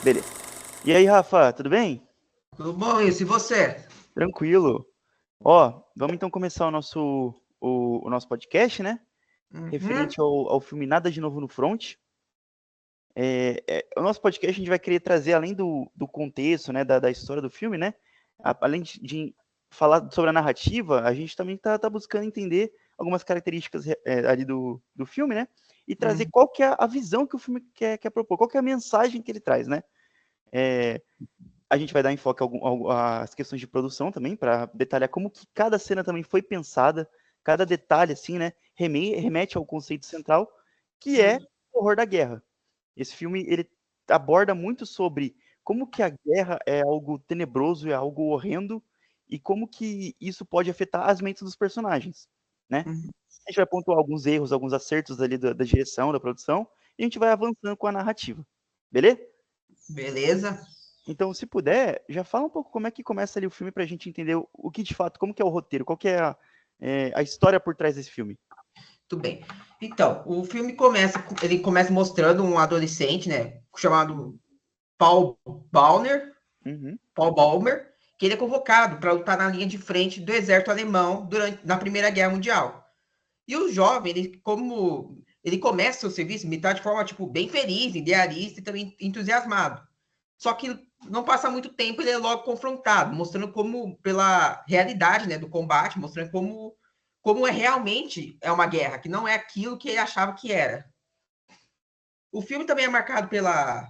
Beleza. E aí, Rafa, tudo bem? Tudo bom isso? E você? Tranquilo. Ó, vamos então começar o nosso podcast, né? Uhum. Referente ao filme Nada de Novo no Front. O nosso podcast a gente vai querer trazer, além do contexto, né, da história do filme, né? Além de falar sobre a narrativa, a gente também tá buscando entender algumas características ali do filme, né? E trazer Hum. qual que é a visão que o filme quer propor, qual que é a mensagem que ele traz, né? É, A gente vai dar enfoque às questões de produção também, para detalhar como que cada cena também foi pensada, cada detalhe, assim, né, remete ao conceito central, que é Hum. o horror da guerra. Esse filme, ele aborda muito sobre como que a guerra é algo tenebroso, é algo horrendo, e como que isso pode afetar as mentes dos personagens, né? Hum. A gente vai pontuar alguns erros, alguns acertos ali da direção, da produção, e a gente vai avançando com a narrativa. Beleza? Beleza? Então, se puder, já fala um pouco como é que começa ali o filme para a gente entender o que de fato, como que é o roteiro, qual que é a história por trás desse filme. Tudo bem. Então, o filme ele começa mostrando um adolescente, né, chamado Paul Baumer, Uhum, Paul Baumer, que ele é convocado para lutar na linha de frente do exército alemão na Primeira Guerra Mundial. E o jovem, ele começa seu serviço militar de forma tipo bem feliz, idealista e também entusiasmado. Só que não passa muito tempo, ele é logo confrontado, mostrando como, pela realidade, né, do combate, mostrando como é realmente uma guerra, que não é aquilo que ele achava que era. O filme também é marcado pela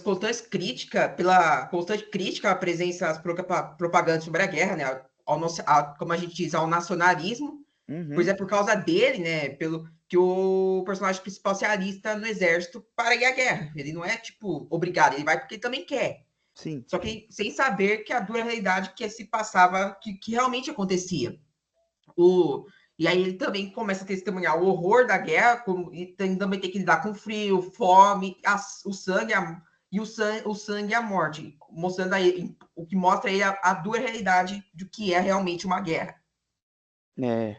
constante crítica à presença às propagandas sobre a guerra, né, como a gente diz, ao nacionalismo, pois uhum, é por causa dele, né, pelo que o personagem principal se alista no exército para ir à guerra. Ele não é, tipo, obrigado, ele vai porque ele também quer. sim, Só que sem saber que a dura realidade que se passava, que realmente acontecia. O, e aí ele também começa a testemunhar o horror da guerra, e também tem que lidar com frio, fome, o sangue, o sangue e a morte, mostrando aí o que mostra aí a dura realidade do que é realmente uma guerra.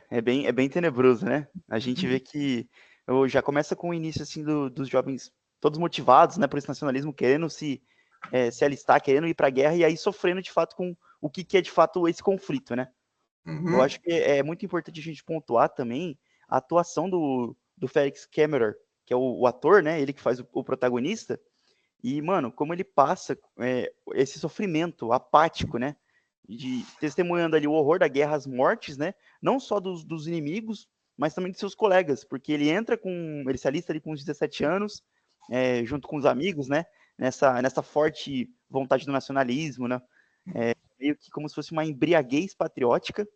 é bem tenebroso, né? A gente vê que já começa com o início, assim, dos jovens todos motivados, né, por esse nacionalismo, querendo se alistar, querendo ir para a guerra, e aí sofrendo, de fato, com o que é, de fato, esse conflito, né? Eu Uhum. acho que é muito importante a gente pontuar também a atuação do Felix Kammerer, que é o ator, né? Ele que faz o protagonista. E, mano, como ele passa esse sofrimento apático, né? De testemunhando ali o horror da guerra, as mortes, né? Não só dos inimigos, mas também de seus colegas, porque ele se alista ali com uns 17 anos, junto com os amigos, né? Nessa forte vontade do nacionalismo, né? Meio que como se fosse uma embriaguez patriótica,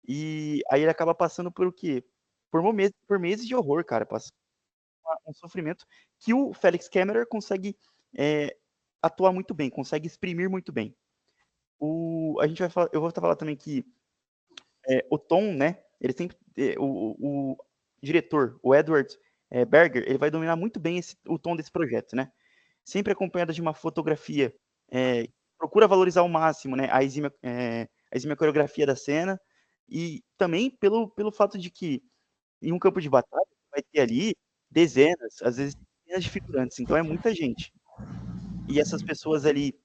e aí ele acaba passando por o quê? Por meses de horror, cara, passando um sofrimento que o Felix Kammerer consegue é, atuar muito bem, consegue exprimir muito bem. A gente vai falar, eu vou falar também que o Tom, né? Ele sempre, o diretor, o Edward Berger, ele vai dominar muito bem o tom desse projeto, né? Sempre acompanhado de uma fotografia que procura valorizar ao máximo, né? A exímia coreografia da cena e também pelo fato de que em um campo de batalha vai ter ali dezenas, às vezes centenas de figurantes, então é muita gente. E essas pessoas ali,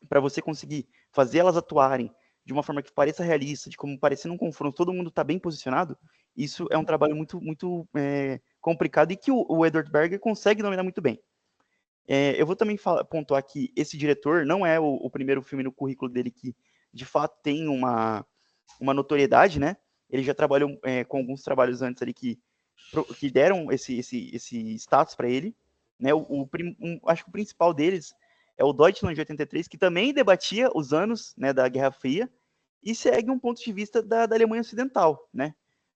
para você conseguir fazer elas atuarem de uma forma que pareça realista, de como parecendo um confronto, todo mundo está bem posicionado, isso é um trabalho muito, muito complicado e que o Edward Berger consegue dominar muito bem. Eu vou também pontuar que esse diretor não é o primeiro filme no currículo dele que, de fato, tem uma notoriedade, né? Ele já trabalhou com alguns trabalhos antes ali que deram esse status para ele, né? Acho que o principal deles é o Deutschland de 83, que também debatia os anos, né, da Guerra Fria e segue um ponto de vista da Alemanha Ocidental, né?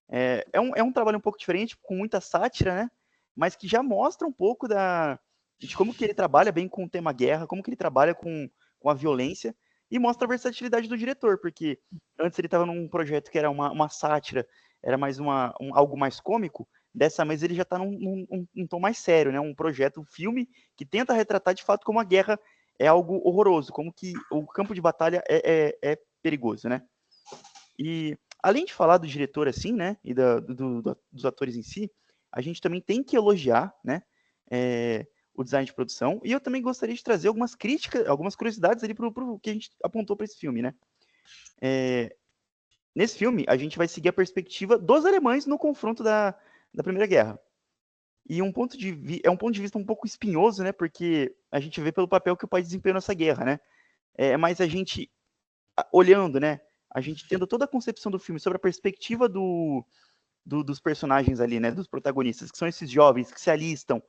É um trabalho um pouco diferente, com muita sátira, né? Mas que já mostra um pouco de como que ele trabalha bem com o tema guerra, como que ele trabalha com a violência, e mostra a versatilidade do diretor, porque antes ele estava num projeto que era uma sátira, era mais algo mais cômico, dessa vez ele já está num tom mais sério, né? Um projeto, um filme que tenta retratar de fato como a guerra é algo horroroso, como que o campo de batalha é perigoso, né? E além de falar do diretor assim, né, e dos atores em si, a gente também tem que elogiar, né, o design de produção, e eu também gostaria de trazer algumas críticas, algumas curiosidades ali pro que a gente apontou para esse filme, né? Nesse filme, a gente vai seguir a perspectiva dos alemães no confronto da Primeira Guerra. E é um ponto de vista um pouco espinhoso, né? Porque a gente vê pelo papel que o país desempenhou nessa guerra, né? Mas a gente, olhando, né? A gente tendo toda a concepção do filme sobre a perspectiva dos personagens ali, né? Dos protagonistas, que são esses jovens que se alistam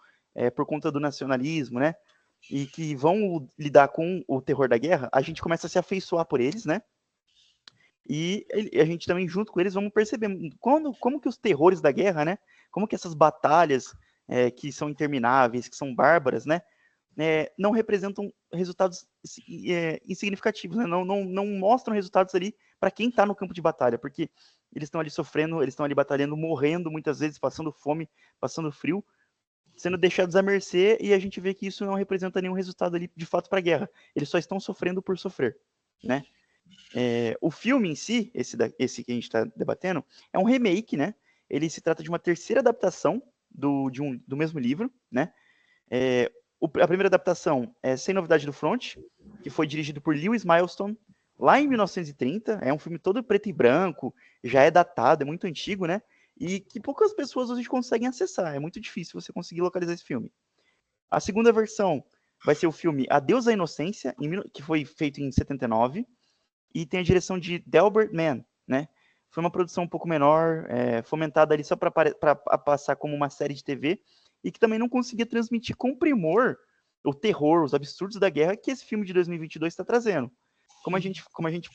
por conta do nacionalismo, né? E que vão lidar com o terror da guerra, a gente começa a se afeiçoar por eles, né? E a gente também, junto com eles, vamos perceber como que os terrores da guerra, né? Como que essas batalhas que são intermináveis, que são bárbaras, né? Não representam resultados insignificativos, né? Não mostram resultados ali para quem está no campo de batalha, porque eles estão ali sofrendo, eles estão ali batalhando, morrendo muitas vezes, passando fome, passando frio, sendo deixados à mercê, e a gente vê que isso não representa nenhum resultado ali de fato para a guerra. Eles só estão sofrendo por sofrer, né? O filme em si, esse que a gente está debatendo, é um remake, né? Ele se trata de uma terceira adaptação do mesmo livro, né? A primeira adaptação é Sem Novidade do Front, que foi dirigido por Lewis Milestone, lá em 1930. É um filme todo preto e branco, já é datado, é muito antigo, né? E que poucas pessoas hoje conseguem acessar. É muito difícil você conseguir localizar esse filme. A segunda versão vai ser o filme Adeus à Inocência, que foi feito em 79, e tem a direção de Delbert Mann, né? Foi uma produção um pouco menor, fomentada ali só para passar como uma série de TV, e que também não conseguia transmitir com primor o terror, os absurdos da guerra que esse filme de 2022 está trazendo. Como a gente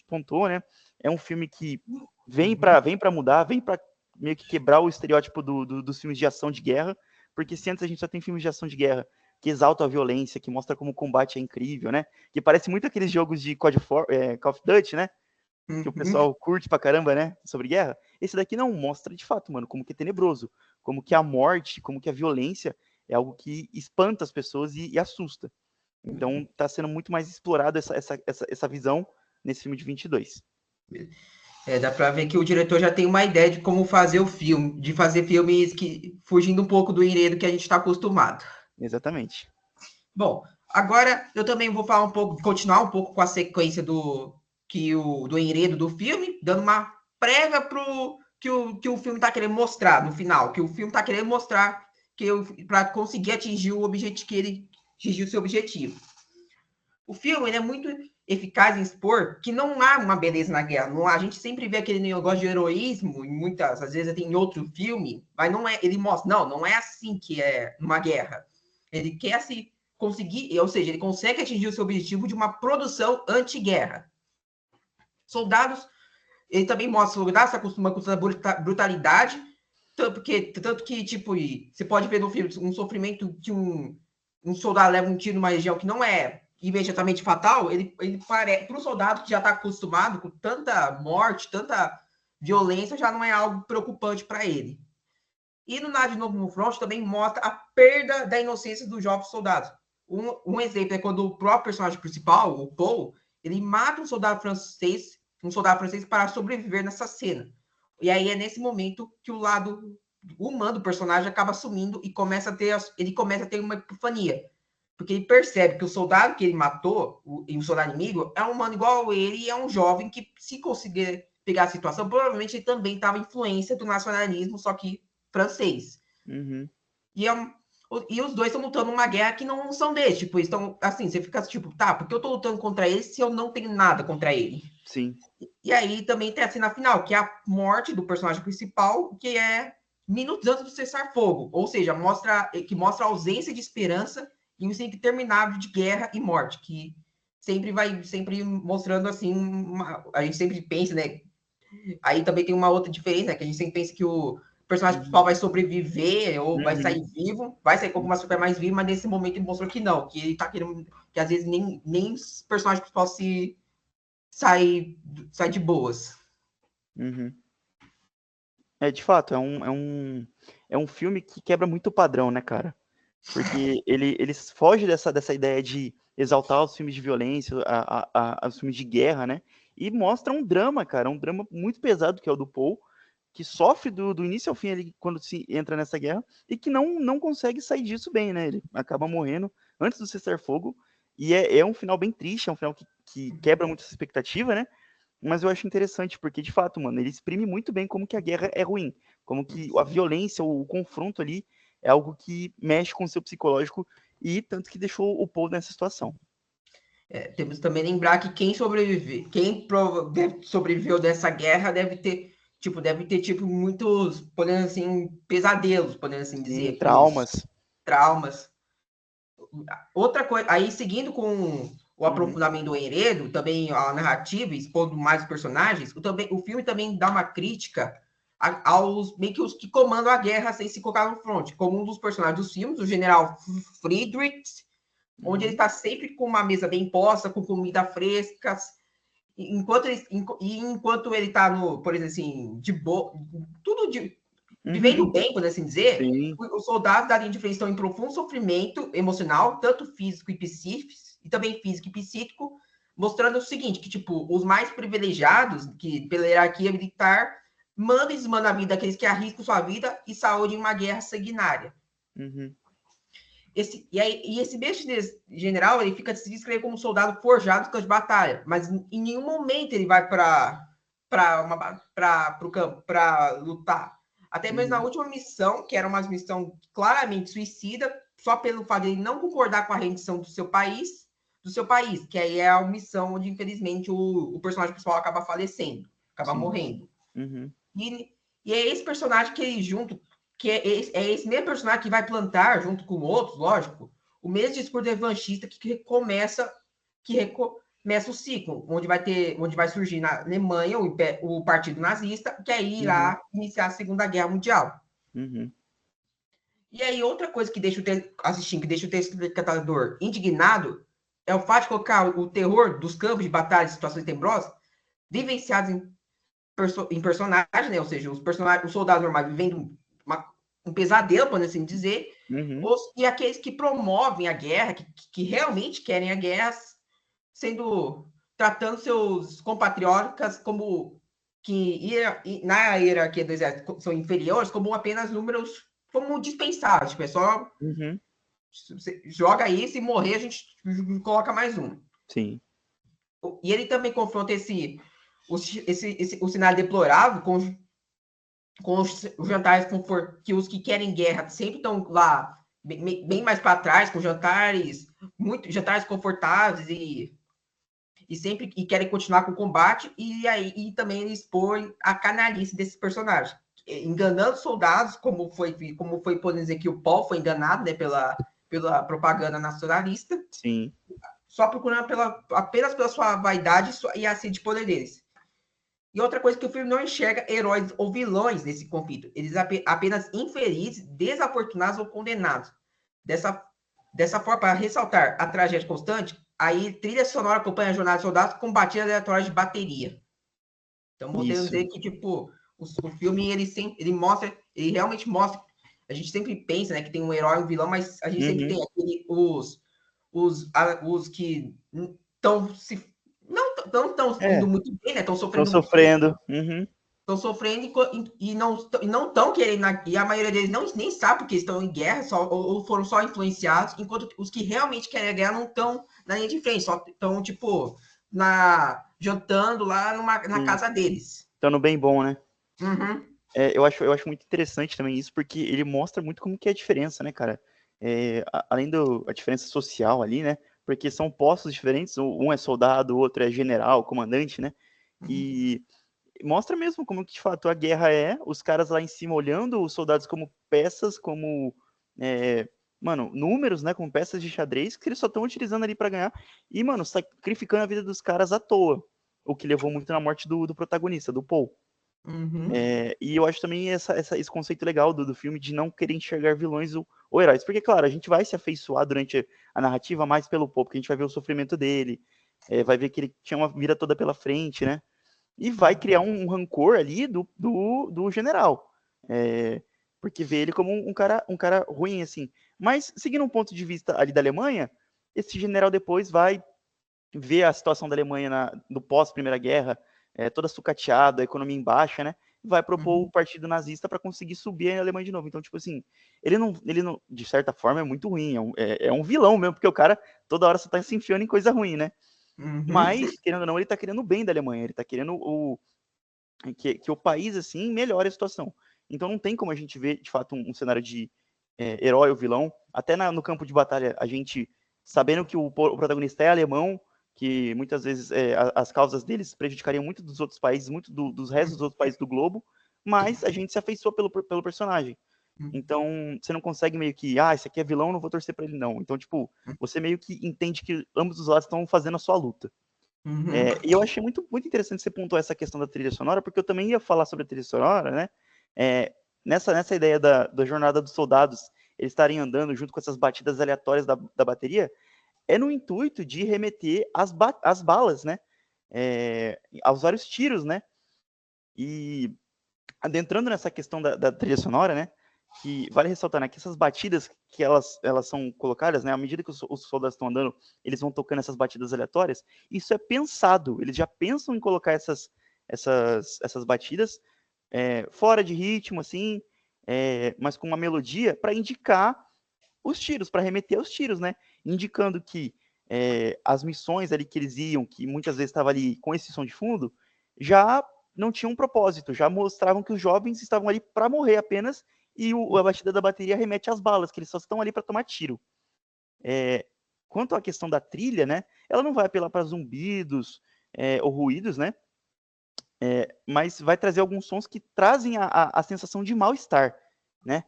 pontuou, né? É um filme que vem para mudar, vem para meio que quebrar o estereótipo dos filmes de ação de guerra, porque se antes a gente só tem filmes de ação de guerra que exaltam a violência, que mostra como o combate é incrível, né? Que parece muito aqueles jogos de Call of Duty, né? Que o pessoal curte pra caramba, né? Sobre guerra. Esse daqui não mostra de fato, mano, como que é tenebroso, como que a morte, como que a violência é algo que espanta as pessoas e assusta. Então tá sendo muito mais explorado essa visão nesse filme de 22. Dá pra ver que o diretor já tem uma ideia de como fazer o filme, de fazer filmes que fugindo um pouco do enredo que a gente está acostumado. Exatamente. Bom, agora eu também vou falar continuar um pouco com a sequência do enredo do filme, dando uma prévia pro que o filme está querendo mostrar no final, que o filme está querendo mostrar para conseguir atingir o objetivo que ele atingir o seu objetivo. O filme ele é muito eficaz em expor que não há uma beleza na guerra. Não, a gente sempre vê aquele negócio de heroísmo, e às vezes tem em outro filme, mas não é. Ele mostra, não é assim que é numa guerra. Ele quer se conseguir, ou seja, ele consegue atingir o seu objetivo de uma produção anti-guerra. Soldados, ele também mostra soldados se acostumam com essa brutalidade, tanto que, tipo, você pode ver no filme um sofrimento que um soldado leva um tiro numa região que não é imediatamente fatal, ele parece, para o soldado que já está acostumado com tanta morte, tanta violência, já não é algo preocupante para ele. E no Nada de Novo no Front também mostra a perda da inocência dos jovens soldados. Um exemplo é quando o próprio personagem principal, o Paul, ele mata um soldado francês para sobreviver nessa cena. E aí é nesse momento que o lado humano do personagem acaba sumindo e ele começa a ter uma epifania. Porque ele percebe que o soldado que ele matou, o soldado inimigo, é um humano igual a ele e é um jovem que, se conseguir pegar a situação, provavelmente ele também estava influência do nacionalismo, só que francês. Uhum. E os dois estão lutando uma guerra que não são deles. Tipo, estão assim, você fica tipo, tá, porque eu tô lutando contra ele se eu não tenho nada contra ele? Sim. E aí também tem a cena final, que é a morte do personagem principal, que é minutos antes do cessar-fogo. Ou seja, mostra a ausência de esperança e um ciclo interminável de guerra e morte, que sempre mostrando assim, a gente sempre pensa, né? Aí também tem uma outra diferença, né? Que a gente sempre pensa que o personagem principal vai sobreviver ou vai sair vivo, vai sair com alguma super mais vivo, mas nesse momento ele mostrou que não, que ele tá querendo, que às vezes nem os personagens principais sai de boas. Uhum. De fato, é um filme que quebra muito o padrão, né, cara? Porque ele foge dessa ideia de exaltar os filmes de violência, os filmes de guerra, né? E mostra um drama, cara, um drama muito pesado que é o do Paul, que sofre do início ao fim ali, quando se entra nessa guerra, e que não consegue sair disso bem, né? Ele acaba morrendo antes do cessar-fogo, e é um final bem triste, é um final que quebra muito essa expectativa, né? Mas eu acho interessante, porque, de fato, mano, ele exprime muito bem como que a guerra é ruim, como que a violência, o confronto ali, é algo que mexe com o seu psicológico, e tanto que deixou o Paul nessa situação. Temos também lembrar que quem sobreviveu dessa guerra deve ter tipo muitos, podemos assim, pesadelos, podemos assim Sim, dizer, traumas. traumas. Outra coisa, aí seguindo com o Uhum. aprofundamento do enredo, também a narrativa, expondo mais os personagens, o filme também dá uma crítica aos meio que os que comandam a guerra sem se colocar no front, como um dos personagens dos filmes, o general Friedrich, onde ele está sempre com uma mesa bem posta, com comida fresca, enquanto ele está no, por exemplo, assim, de boa, tudo vivendo bem, por assim dizer, Sim. os soldados da linha de frente estão em profundo sofrimento emocional, tanto físico e psíquico, e também físico e psíquico, mostrando o seguinte, que, tipo, os mais privilegiados, que pela hierarquia militar, mandam e desmandam a vida daqueles que arriscam sua vida e saúde em uma guerra sanguinária. Uhum. Esse mesmo general, ele fica se descrevendo como um soldado forjado no campo de batalha, mas em nenhum momento ele vai para o campo para lutar. Até mesmo na última missão, que era uma missão claramente suicida, só pelo fato de ele não concordar com a rendição do seu país, que aí é a missão onde, infelizmente, o personagem principal acaba falecendo, acaba Sim. morrendo. Uhum. E é esse personagem que ele junto, que é esse mesmo personagem que vai plantar, junto com outros, lógico, o mesmo discurso revanchista que recomeça o ciclo, onde vai surgir na Alemanha o Partido Nazista, que aí Uhum. irá iniciar a Segunda Guerra Mundial. Uhum. E aí, outra coisa que deixa que deixa o telespectador indignado é o fato de colocar o terror dos campos de batalha e situações tenebrosas vivenciados em personagem, né? Ou seja, os soldados normais vivendo um pesadelo, podemos assim dizer, Uhum. e aqueles que promovem a guerra, que realmente querem a guerra, tratando seus compatriotas como na hierarquia do exército são inferiores, como apenas números, como dispensáveis. Tipo, é só Uhum. joga isso e morrer, a gente coloca mais um. Sim. E ele também confronta o cenário deplorável com os jantares que os que querem guerra sempre estão lá bem mais para trás, com jantares confortáveis e querem continuar com o combate, e também ele expõe a canalice desses personagens, enganando soldados, como foi, por dizer, que o Paul foi enganado, né, pela propaganda nacionalista, Sim. só procurando apenas pela sua vaidade e a sede de poder deles. E outra coisa que o filme não enxerga heróis ou vilões nesse conflito. Eles apenas infelizes, desafortunados ou condenados. Dessa forma, para ressaltar a tragédia constante, aí trilha sonora acompanha a jornada dos soldados com batidas aleatórias de bateria. Então, podemos Isso. dizer que, tipo, o filme, ele realmente mostra. A gente sempre pensa, né, que tem um herói e um vilão, mas a gente sempre Uhum. tem os que estão se não estão É, indo muito bem, né? Estão estão sofrendo sofrendo. Uhum. estão sofrendo e não estão querendo, e a maioria deles nem sabe porque estão em guerra, ou foram só influenciados, enquanto os que realmente querem a guerra não estão na linha de frente, só estão, tipo, jantando lá na Sim. casa deles. Estando bem bom, né? Uhum. Eu acho muito interessante também isso, porque ele mostra muito como que é a diferença, né, cara? Além da diferença social ali, né? Porque são postos diferentes, um é soldado, o outro é general, comandante, né? E mostra mesmo como que, de fato, a guerra os caras lá em cima olhando os soldados como peças, como, é, mano, números, né? Como peças de xadrez, que eles só estão utilizando ali para ganhar. E, mano, sacrificando a vida dos caras à toa. O que levou muito na morte do protagonista, do Paul. Uhum. E eu acho também esse conceito legal do filme de não querer enxergar vilões ou heróis. Porque, claro, a gente vai se afeiçoar durante a narrativa mais pelo Paul, porque a gente vai ver o sofrimento dele, vai ver que ele tinha uma vida toda pela frente, né? E vai criar um rancor ali do general. É, porque vê ele como um cara ruim, assim. Mas, seguindo um ponto de vista ali da Alemanha, esse general depois vai ver a situação da Alemanha no pós-Primeira Guerra, toda sucateada, a economia em baixa, né? vai propor o partido nazista para conseguir subir a Alemanha de novo. Então, tipo assim, ele não, de certa forma, é muito ruim, é um vilão mesmo, porque o cara toda hora só tá se enfiando em coisa ruim, né? Mas, querendo ou não, ele tá querendo o bem da Alemanha, ele tá querendo que o país, assim, melhore a situação. Então não tem como a gente ver, de fato, um cenário de herói ou vilão. Até no campo de batalha, a gente, sabendo que o protagonista é alemão, que muitas vezes as causas deles prejudicariam muito dos outros países, muito dos restos dos outros países do globo, mas a gente se afeiçoa pelo personagem. Então, você não consegue meio que, esse aqui é vilão, não vou torcer pra ele, não. Então, tipo, você meio que entende que ambos os lados estão fazendo a sua luta. E eu achei muito, muito interessante você pontuar essa questão da trilha sonora, porque eu também ia falar sobre a trilha sonora, né? Nessa ideia da jornada dos soldados, eles estarem andando junto com essas batidas aleatórias da bateria, é no intuito de remeter as balas, né? Aos vários tiros, né? E adentrando nessa questão da trilha sonora, né? Que vale ressaltar, né, que essas batidas que elas são colocadas, né, à medida que os soldados estão andando, eles vão tocando essas batidas aleatórias, isso é pensado, eles já pensam em colocar essas batidas fora de ritmo, assim, mas com uma melodia para indicar os tiros, para remeter aos tiros, né, indicando que as missões ali que eles iam, que muitas vezes estava ali com esse som de fundo, já não tinham um propósito, já mostravam que os jovens estavam ali para morrer apenas, e a batida da bateria remete às balas, que eles só estão ali para tomar tiro. Quanto à questão da trilha, né, ela não vai apelar para zumbidos ou ruídos, né, mas vai trazer alguns sons que trazem a sensação de mal-estar, né,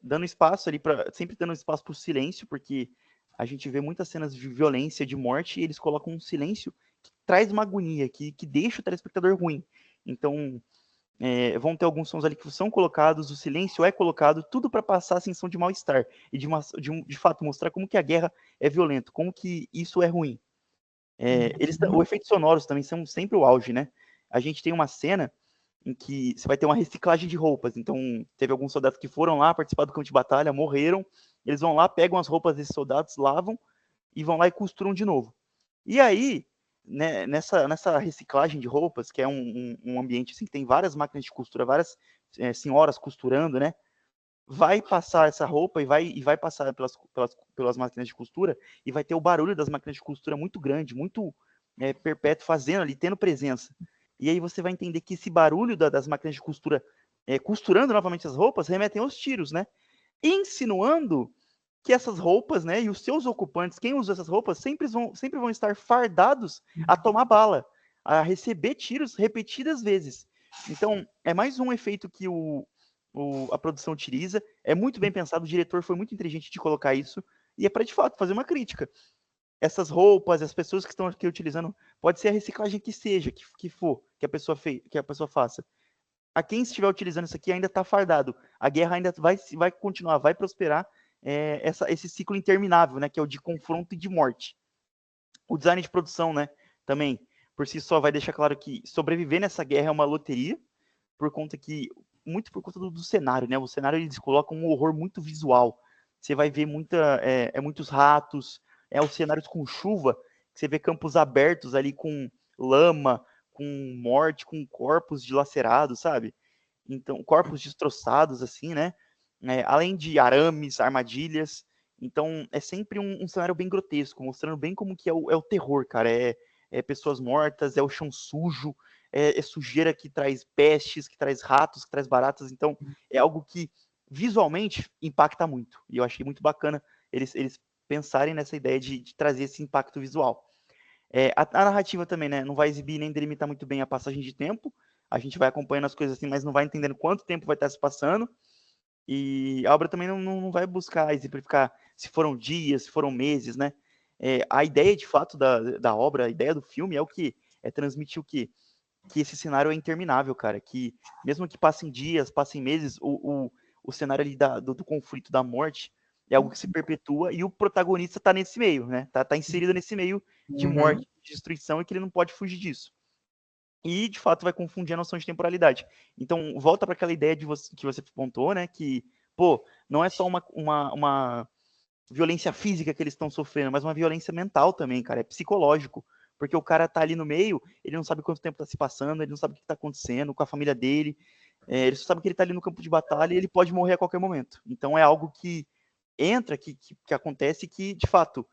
dando espaço ali sempre dando espaço para o silêncio, porque a gente vê muitas cenas de violência, de morte, e eles colocam um silêncio que traz uma agonia, que deixa o telespectador ruim. Então, vão ter alguns sons ali que são colocados, o silêncio é colocado, tudo para passar a sensação de mal-estar e de fato mostrar como que a guerra é violenta, como que isso é ruim. Os efeitos sonoros também são sempre o auge, né? A gente tem uma cena em que você vai ter uma reciclagem de roupas. Então, teve alguns soldados que foram lá participar do campo de batalha, morreram, eles vão lá, pegam as roupas desses soldados, lavam e vão lá e costuram de novo. E aí, né, nessa reciclagem de roupas, que é um ambiente assim, que tem várias máquinas de costura, várias senhoras costurando, né? Vai passar essa roupa e vai passar pelas máquinas de costura e vai ter o barulho das máquinas de costura muito grande, muito perpétuo, fazendo ali, tendo presença. E aí você vai entender que esse barulho das máquinas de costura costurando novamente as roupas remetem aos tiros, né? Insinuando que essas roupas, né, e os seus ocupantes, quem usa essas roupas, sempre vão estar fardados a tomar bala, a receber tiros repetidas vezes. Então, é mais um efeito que a produção utiliza, é muito bem pensado, o diretor foi muito inteligente de colocar isso, e é para, de fato, fazer uma crítica. Essas roupas, as pessoas que estão aqui utilizando, pode ser a reciclagem que seja, que for, que a pessoa faça. A quem estiver utilizando isso aqui ainda está fardado. A guerra ainda vai continuar, vai prosperar esse ciclo interminável, né, que é o de confronto e de morte. O design de produção, né, também, por si só, vai deixar claro que sobreviver nessa guerra é uma loteria, muito por conta do cenário, né? O cenário eles colocam um horror muito visual. Você vai ver muitos ratos, os cenários com chuva, você vê campos abertos ali com lama, com morte, com corpos dilacerados, sabe? Então, corpos destroçados, assim, né? Além de arames, armadilhas. Então, é sempre um cenário bem grotesco, mostrando bem como que é o terror, cara. É pessoas mortas, é o chão sujo, é sujeira que traz pestes, que traz ratos, que traz baratas. Então, é algo que visualmente impacta muito. E eu achei muito bacana eles pensarem nessa ideia de trazer esse impacto visual. A narrativa também, né? Não vai exibir nem delimitar muito bem a passagem de tempo. A gente vai acompanhando as coisas assim, mas não vai entendendo quanto tempo vai estar se passando. E a obra também não vai buscar exemplificar se foram dias, se foram meses, né? A ideia, de fato, da obra, a ideia do filme é o que? É transmitir o quê? Que esse cenário é interminável, cara. Que mesmo que passem dias, passem meses, o cenário ali do conflito, da morte, é algo que se perpetua e o protagonista tá nesse meio, né? Tá inserido nesse meio de morte, de destruição, e que ele não pode fugir disso. E, de fato, vai confundir a noção de temporalidade. Então, volta para aquela ideia que você pontuou, né? Que, pô, não é só uma violência física que eles estão sofrendo, mas uma violência mental também, cara. É psicológico. Porque o cara tá ali no meio, ele não sabe quanto tempo tá se passando, ele não sabe o que tá acontecendo com a família dele, ele só sabe que ele tá ali no campo de batalha e ele pode morrer a qualquer momento. Então é algo que entra, que acontece, que de fato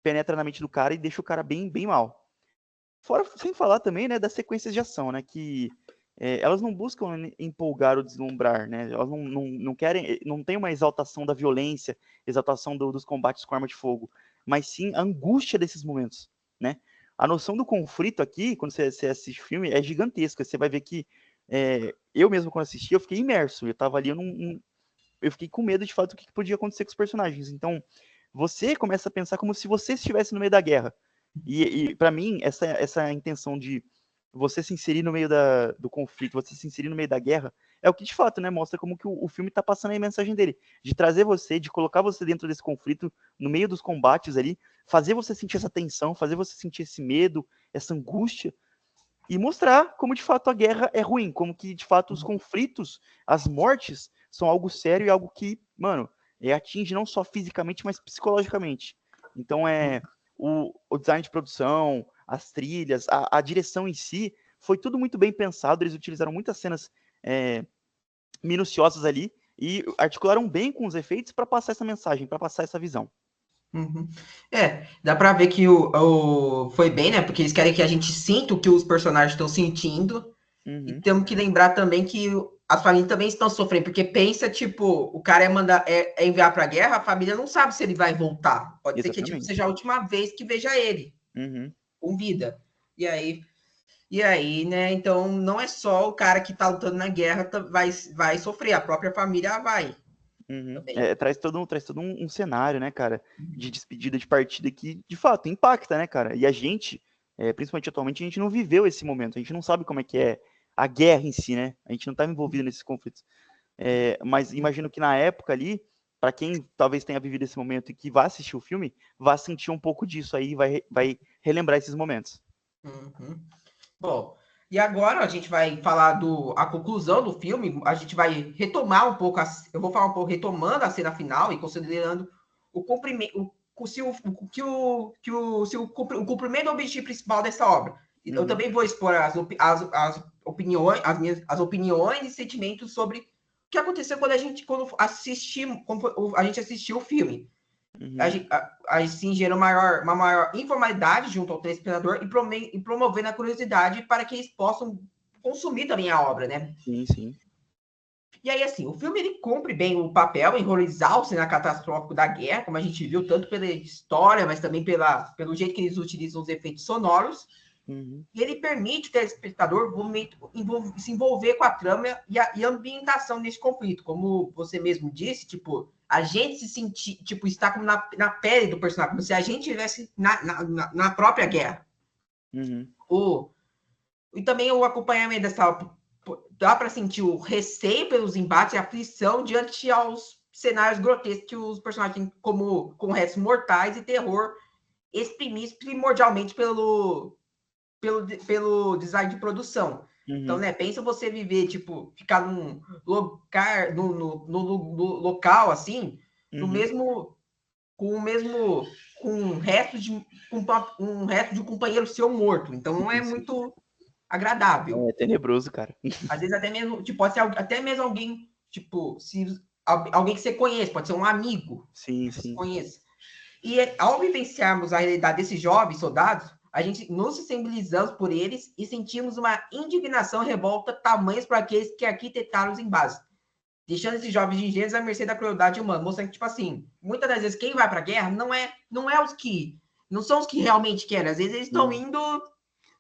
penetra na mente do cara e deixa o cara bem, bem mal. Fora, sem falar também, né, das sequências de ação, né, que elas não buscam empolgar ou deslumbrar, né, elas não querem, não tem uma exaltação da violência, exaltação dos combates com arma de fogo, mas sim a angústia desses momentos, né. A noção do conflito aqui, quando você assiste o filme, é gigantesca. Você vai ver que eu mesmo, quando assisti, eu fiquei imerso, eu tava ali, eu fiquei com medo, de fato, do que podia acontecer com os personagens. Então, você começa a pensar como se você estivesse no meio da guerra. E para mim, essa intenção de você se inserir no meio do conflito, você se inserir no meio da guerra, é o que de fato, né, mostra como que o filme está passando a mensagem dele, de trazer você, de colocar você dentro desse conflito, no meio dos combates ali, fazer você sentir essa tensão, fazer você sentir esse medo, essa angústia, e mostrar como de fato a guerra é ruim, como que de fato os conflitos, as mortes, são algo sério e algo que, mano, atinge não só fisicamente, mas psicologicamente. Então o design de produção, as trilhas, a direção em si, foi tudo muito bem pensado, eles utilizaram muitas cenas minuciosas ali e articularam bem com os efeitos para passar essa mensagem, para passar essa visão. Uhum. Dá pra ver que foi bem, né? Porque eles querem que a gente sinta o que os personagens estão sentindo. E temos que lembrar também que as famílias também estão sofrendo, porque pensa, tipo, o cara enviar pra guerra, a família não sabe se ele vai voltar. Pode ser que tipo, seja a última vez que veja ele com vida. E aí, né? Então, não é só o cara que tá lutando na guerra vai sofrer, a própria família vai. Traz todo um cenário, né, cara, de despedida, de partida que, de fato, impacta, né, cara? E a gente, principalmente atualmente, a gente não viveu esse momento, a gente não sabe como é que é a guerra em si, né? A gente não estava envolvido nesses conflitos. Mas imagino que na época ali, para quem talvez tenha vivido esse momento e que vá assistir o filme, vá sentir um pouco disso aí, vai relembrar esses momentos. Bom, e agora a gente vai falar a conclusão do filme, a gente vai retomar um pouco, eu vou falar um pouco retomando a cena final e considerando o cumprimento, o cumprimento do objetivo principal dessa obra. Eu também vou expor as opiniões, as opiniões e sentimentos sobre o que aconteceu quando a gente assistiu o filme. Assim gera uma maior informalidade junto ao telespectador e promovendo a curiosidade para que eles possam consumir também a obra, né? Sim, sim. E aí, assim, o filme ele cumpre bem o papel em enrolizar o cenário catastrófico da guerra, como a gente viu, tanto pela história, mas também pelo jeito que eles utilizam os efeitos sonoros. E ele permite o telespectador se envolver com a trama e a ambientação desse conflito. Como você mesmo disse, tipo, a gente se sentir, tipo, está como na pele do personagem, como se a gente estivesse na própria guerra. E também o acompanhamento dessa. Dá para sentir o receio pelos embates e a aflição diante aos cenários grotescos que os personagens têm, como com restos mortais e terror, exprimidos primordialmente pelo design de produção. Então, né, pensa você viver, tipo, ficar num lugar, no local, assim, no mesmo, com um resto de um companheiro seu morto. Então, não é muito agradável. É tenebroso, cara. Às vezes até mesmo, tipo, pode ser até mesmo alguém, tipo, alguém que você conhece, pode ser um amigo Sim, que você sim. conheça. E ao vivenciarmos a realidade desses jovens soldados, a gente nos sensibilizamos por eles e sentimos uma indignação e revolta tamanhos para aqueles que arquitetaram os embases, deixando esses jovens ingênuos à mercê da crueldade humana, mostrando que, tipo assim, muitas das vezes quem vai para a guerra não são os que realmente querem, às vezes eles estão indo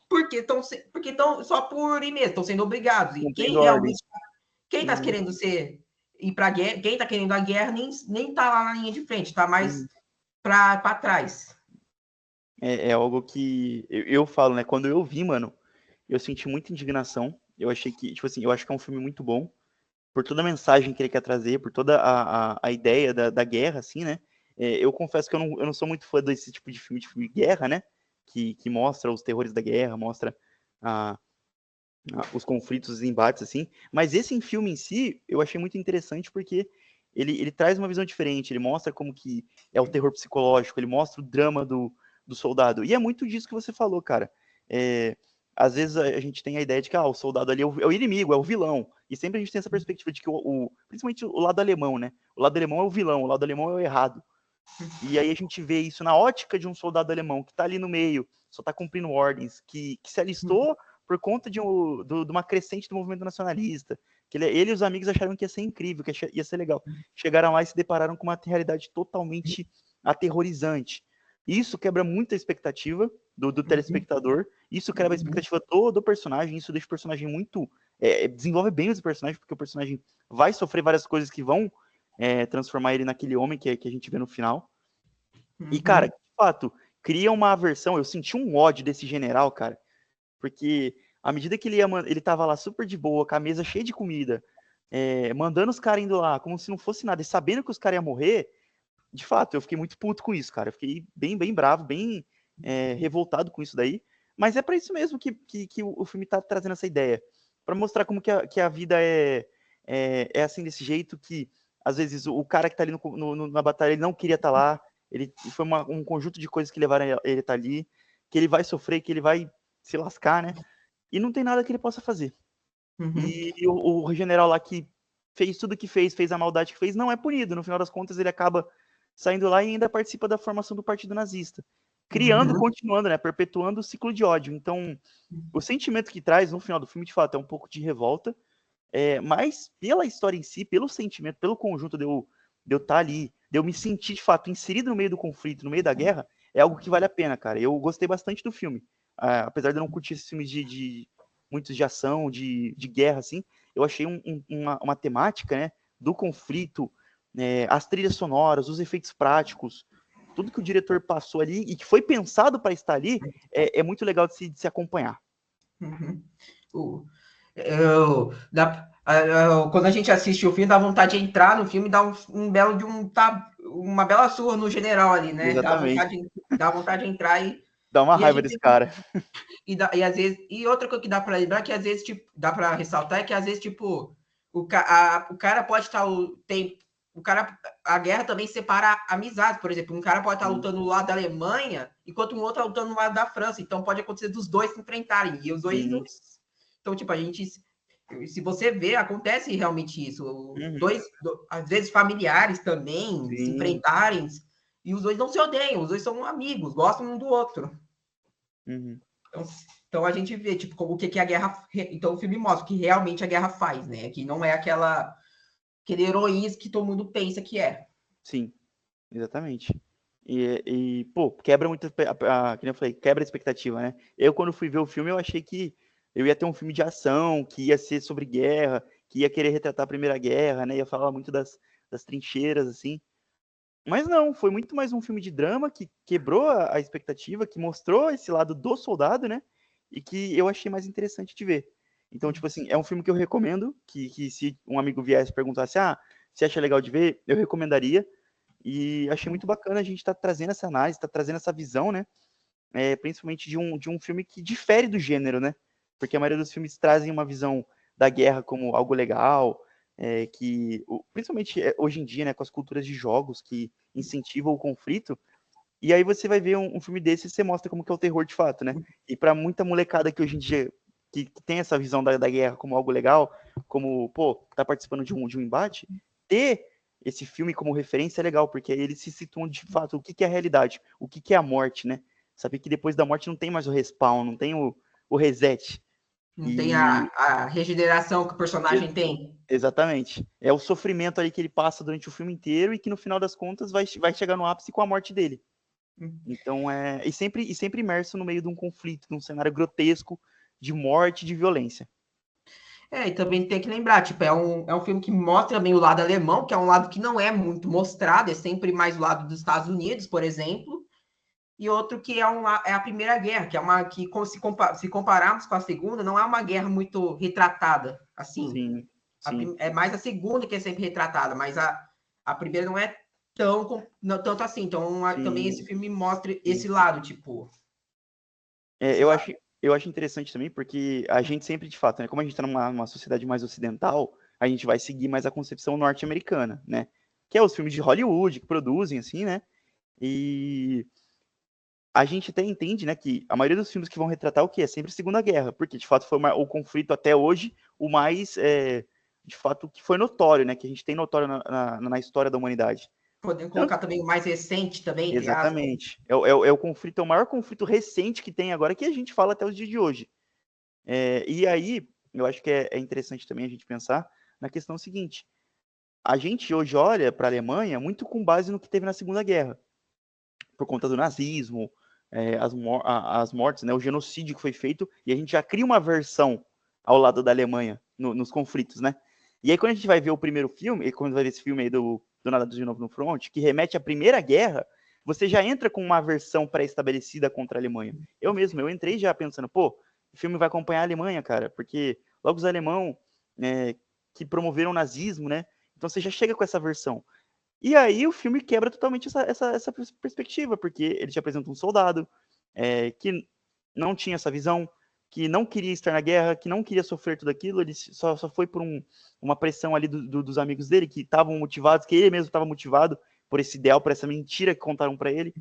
porque estão só por ir mesmo, estão sendo obrigados. E quem realmente, quem está querendo ir para a guerra, quem está querendo a guerra nem tá lá na linha de frente, tá mais para trás. É algo que eu falo, né? Quando eu vi, mano, eu senti muita indignação. Eu achei que, tipo assim, eu acho que é um filme muito bom, por toda a mensagem que ele quer trazer, por toda a ideia da guerra, assim, né? Eu confesso que eu não sou muito fã desse tipo de filme de guerra, né? Que mostra os terrores da guerra, mostra os conflitos, os embates, assim. Mas esse filme em si, eu achei muito interessante porque ele traz uma visão diferente, ele mostra como que é o terror psicológico, ele mostra o drama do soldado. E é muito disso que você falou, cara. Às vezes a gente tem a ideia de que o soldado ali é o inimigo, é o vilão. E sempre a gente tem essa perspectiva de que, principalmente o lado alemão, né? O lado alemão é o vilão, o lado alemão é o errado. E aí a gente vê isso na ótica de um soldado alemão que tá ali no meio, só tá cumprindo ordens, que se alistou por conta de uma crescente do movimento nacionalista. Que ele e os amigos acharam que ia ser incrível, que ia ser legal. Chegaram lá e se depararam com uma realidade totalmente aterrorizante. Isso quebra muito a expectativa do telespectador, isso quebra a expectativa do personagem, isso deixa o personagem muito... desenvolve bem os personagens, porque o personagem vai sofrer várias coisas que vão transformar ele naquele homem que a gente vê no final. E, cara, de fato, cria uma aversão. Eu senti um ódio desse general, cara, porque à medida que ele tava lá super de boa, com a mesa cheia de comida, mandando os caras indo lá como se não fosse nada, e sabendo que os caras iam morrer, de fato, eu fiquei muito puto com isso, cara. Eu fiquei bem, bem bravo, bem revoltado com isso daí. Mas é pra isso mesmo que o filme tá trazendo essa ideia. Pra mostrar como que a vida é assim, desse jeito, que às vezes o cara que tá ali na batalha, ele não queria estar lá, foi um conjunto de coisas que levaram ele a estar ali, que ele vai sofrer, que ele vai se lascar, né? E não tem nada que ele possa fazer. E o general lá que fez tudo que fez a maldade que fez, não é punido. No final das contas, ele acaba saindo lá e ainda participa da formação do Partido Nazista. Criando, continuando, né? Perpetuando o ciclo de ódio. Então, o sentimento que traz no final do filme, de fato, é um pouco de revolta, mas pela história em si, pelo sentimento, pelo conjunto de eu estar ali, de eu me sentir, de fato, inserido no meio do conflito, no meio da guerra, é algo que vale a pena, cara. Eu gostei bastante do filme. Apesar de eu não curtir esses filmes muitos de ação, de guerra, assim, eu achei uma temática, né, do conflito, as trilhas sonoras, os efeitos práticos, tudo que o diretor passou ali e que foi pensado para estar ali, é muito legal de se acompanhar. Quando a gente assiste o filme, dá vontade de entrar no filme e dar uma bela surra no general ali, né? Exatamente. Dá vontade de entrar Dá uma e a raiva gente desse cara. E às vezes, e outra coisa que dá para lembrar, que às vezes, tipo, dá para ressaltar, é que às vezes, tipo, o cara pode estar a guerra também separa amizades, por exemplo, um cara pode estar lutando no lado da Alemanha, enquanto um outro está lutando no lado da França, então pode acontecer dos dois se enfrentarem, e os dois, então, tipo, se você vê, acontece realmente isso, às vezes familiares também se enfrentarem, e os dois não se odeiam, os dois são amigos, gostam um do outro. Então a gente vê, tipo, o que a guerra... Então o filme mostra que realmente a guerra faz, né? Que não é aquele heroísmo que todo mundo pensa que é. Sim, exatamente. Pô, quebra muito, que nem eu falei, quebra a expectativa, né? Eu, quando fui ver o filme, eu achei que eu ia ter um filme de ação, que ia ser sobre guerra, que ia querer retratar a Primeira Guerra, né? Ia falar muito das trincheiras, assim. Mas não, foi muito mais um filme de drama que quebrou a expectativa, que mostrou esse lado do soldado, né? E que eu achei mais interessante de ver. Então, tipo assim, é um filme que eu recomendo, que se um amigo viesse e perguntasse, você acha legal de ver? Eu recomendaria. E achei muito bacana a gente estar trazendo essa análise, tá trazendo essa visão, né? Principalmente de um filme que difere do gênero, né? Porque a maioria dos filmes trazem uma visão da guerra como algo legal, principalmente hoje em dia, né, com as culturas de jogos que incentivam o conflito. E aí você vai ver um filme desse e você mostra como que é o terror de fato, né? E para muita molecada que hoje em dia que tem essa visão da guerra como algo legal, como, pô, tá participando de um embate, ter esse filme como referência é legal, porque aí eles se situam de fato o que é a realidade, o que é a morte, né? Saber que depois da morte não tem mais o respawn, não tem o reset. Não tem a regeneração que o personagem tem. Exatamente. É o sofrimento ali que ele passa durante o filme inteiro e que no final das contas vai chegar no ápice com a morte dele. Então e sempre imerso no meio de um conflito, de um cenário grotesco de morte, de violência. E também tem que lembrar, tipo, é um filme que mostra também o lado alemão, que é um lado que não é muito mostrado, é sempre mais o lado dos Estados Unidos, por exemplo, e outro que é a Primeira Guerra, que é uma que, se compararmos com a Segunda, não é uma guerra muito retratada, assim. Sim, sim. É mais a Segunda que é sempre retratada, mas a Primeira não é tanto assim. Então, também esse filme mostra esse lado, tipo... Eu acho interessante também, porque a gente sempre, de fato, né, como a gente está numa sociedade mais ocidental, a gente vai seguir mais a concepção norte-americana, né? Que é os filmes de Hollywood, que produzem, assim, né? E a gente até entende, né, que a maioria dos filmes que vão retratar o quê? É sempre a Segunda Guerra, porque de fato foi o conflito até hoje o mais, de fato, que foi notório, né, que a gente tem notório na história da humanidade. Podemos Tanto, colocar também o mais recente também, entre aspas. exatamente. É o conflito, é o maior conflito recente que tem agora, que a gente fala até os dias de hoje. E aí, eu acho que é interessante também a gente pensar na questão seguinte: a gente hoje olha para a Alemanha muito com base no que teve na Segunda Guerra, por conta do nazismo, as mortes, né, o genocídio que foi feito, e a gente já cria uma versão ao lado da Alemanha nos conflitos, né? E aí, quando a gente vai ver o primeiro filme, e quando vai ver esse filme aí do Nada de Novo no Front, que remete à Primeira Guerra, você já entra com uma versão pré-estabelecida contra a Alemanha. Eu entrei já pensando, pô, o filme vai acompanhar a Alemanha, cara, porque logo os alemão, que promoveram o nazismo, né? Então você já chega com essa versão. E aí o filme quebra totalmente essa perspectiva, porque ele te apresenta um soldado que não tinha essa visão, que não queria estar na guerra, que não queria sofrer tudo aquilo, ele só foi por uma pressão ali dos amigos dele, que estavam motivados, que ele mesmo estava motivado por esse ideal, por essa mentira que contaram para ele.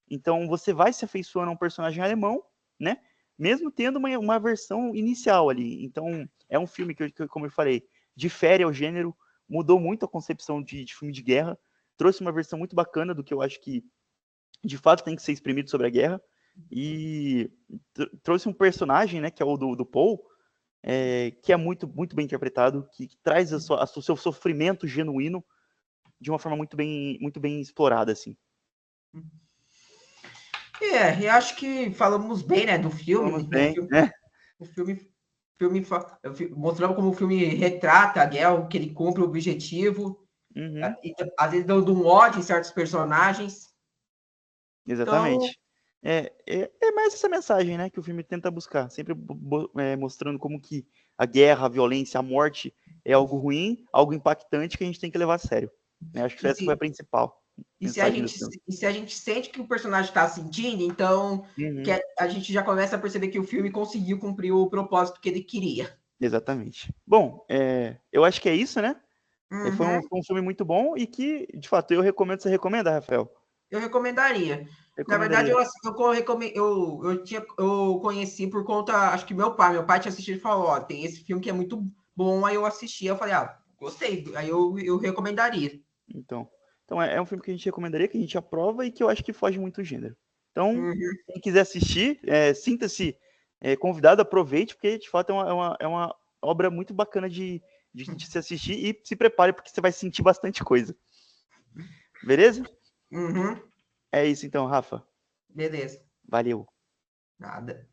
Então você vai se afeiçoando a um personagem alemão, né? Mesmo tendo uma versão inicial ali. Então é um filme que, como eu falei, difere ao gênero, mudou muito a concepção de filme de guerra, trouxe uma versão muito bacana do que eu acho que de fato tem que ser exprimido sobre a guerra, e trouxe um personagem, né, que é o do Paul, que é muito, muito bem interpretado, que traz o seu sofrimento genuíno de uma forma muito bem explorada, assim. Eu acho que falamos bem, né, do filme. Falamos bem, né? O mostrando como o filme retrata a guerra, que ele cumpre o objetivo, Uhum, e, às vezes dando um ódio em certos personagens. Então, exatamente. É mais essa mensagem, né, que o filme tenta buscar, sempre mostrando como que a guerra, a violência, a morte é algo ruim, algo impactante que a gente tem que levar a sério. Né? Acho que e essa foi a se, principal e se a mensagem do gente, filme. e se a gente sente que o personagem está sentindo, então Uhum, a gente já começa a perceber que o filme conseguiu cumprir o propósito que ele queria. exatamente. Bom, eu acho que é isso, né? Uhum, Foi um filme muito bom e que, de fato, eu recomendo. Você recomenda, Rafael? eu recomendaria. Na verdade, Recomendaria. eu conheci por conta, acho que meu pai tinha assistido e falou, ó, tem esse filme que é muito bom, aí eu assisti, eu falei, gostei, aí eu recomendaria. Então é um filme que a gente recomendaria, que a gente aprova e que eu acho que foge muito do gênero. Então, Uhum. quem quiser assistir, sinta-se convidado, aproveite, porque de fato é uma obra muito bacana de se assistir, e se prepare, porque você vai sentir bastante coisa. Beleza? Uhum. É isso então, Rafa. Beleza. Valeu. Nada.